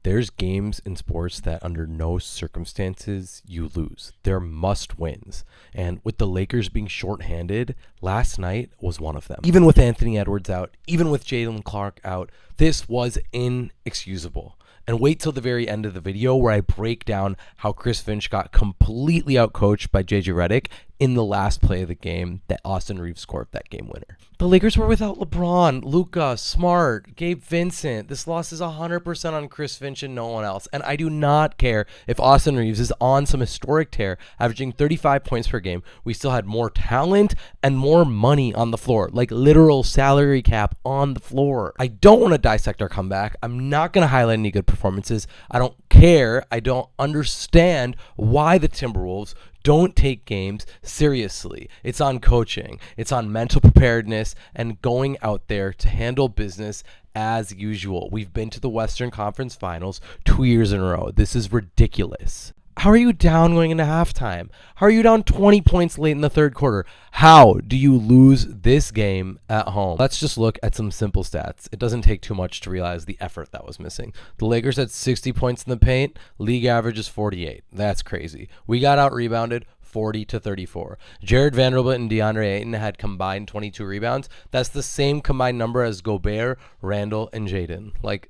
There's games in sports that under no circumstances you lose. They're must wins. And with the Lakers being shorthanded, last night was one of them. Even with Anthony Edwards out, even with Jalen Clark out, this was inexcusable. And wait till the very end of the video where I break down how Chris Finch got completely outcoached by JJ Redick in the last play of the game that Austin Reeves scored that game winner. The Lakers were without LeBron, Luka, Smart, Gabe Vincent. This loss is 100% on Chris Finch and no one else. And I do not care if Austin Reeves is on some historic tear, averaging 35 points per game. We still had more talent and more money on the floor, like literal salary cap on the floor. I don't want to dissect our comeback. I'm not going to highlight any good performances. I don't care. I don't understand why the Timberwolves don't take games seriously. It's on coaching. It's on mental preparedness and going out there to handle business as usual. We've been to the Western Conference Finals 2 years in a row. This is ridiculous. How are you down going into halftime? How are you down 20 points late in the third quarter? How do you lose this game at home? Let's just look at some simple stats. It doesn't take too much to realize the effort that was missing. The Lakers had 60 points in the paint. League average is 48. That's crazy. We got out-rebounded 40-34. Jared Vanderbilt and DeAndre Ayton had combined 22 rebounds. That's the same combined number as Gobert, Randall, and Jaden. Like,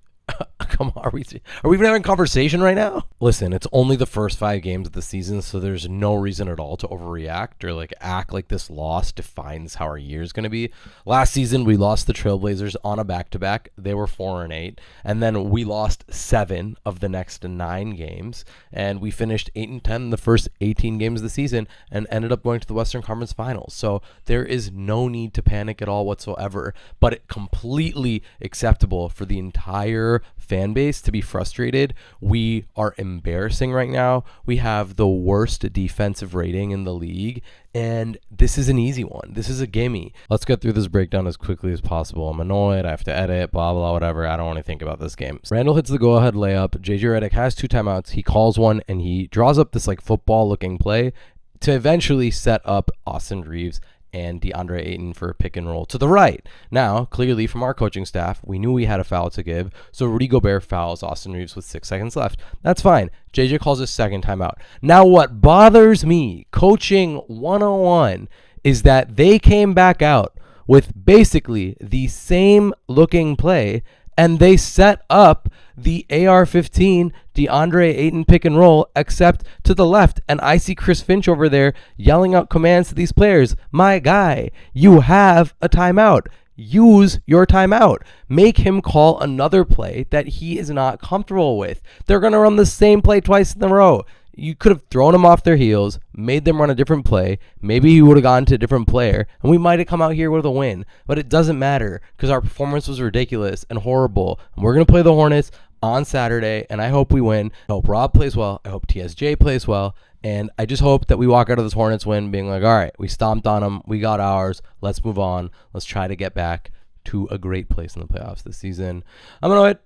come on, are we even having a conversation right now? Listen, it's only the first 5 games of the season, so there's no reason at all to overreact or act like this loss defines how our year is going to be. Last season, we lost the Trailblazers on a back-to-back. They were 4-8, and then we lost 7 of the next 9 games, and we finished 8-10 in the first 18 games of the season and ended up going to the Western Conference Finals. So there is no need to panic at all whatsoever, but it's completely acceptable for the entire fan base to be frustrated. We are embarrassing right now. We have the worst defensive rating in the league, and this is an easy one. This is a gimme. Let's get through this breakdown as quickly as possible. I'm annoyed. I have to edit, blah, blah, whatever. I don't want to think about this game. Randall hits the go-ahead layup. JJ Redick has 2 timeouts. He calls one, and he draws up this football-looking play to eventually set up Austin Reeves and DeAndre Ayton for a pick and roll to the right. Now, clearly from our coaching staff, we knew we had a foul to give, so Rudy Gobert fouls Austin Reeves with 6 seconds left. That's fine. JJ calls his second timeout. Now, what bothers me, coaching 101, is that they came back out with basically the same looking play, and they set up the AR-15 DeAndre Ayton pick and roll, except to the left. And I see Chris Finch over there yelling out commands to these players. My guy, you have a timeout. Use your timeout. Make him call another play that he is not comfortable with. They're going to run the same play twice in a row. You could have thrown them off their heels, made them run a different play. Maybe he would have gone to a different player, and we might have come out here with a win. But it doesn't matter because our performance was ridiculous and horrible. And we're going to play the Hornets on Saturday, and I hope we win. I hope Rob plays well. I hope TSJ plays well. And I just hope that we walk out of this Hornets win being like, all right, we stomped on them. We got ours. Let's move on. Let's try to get back to a great place in the playoffs this season. I'm annoyed.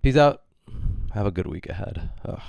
Peace out. Have a good week ahead. Ugh.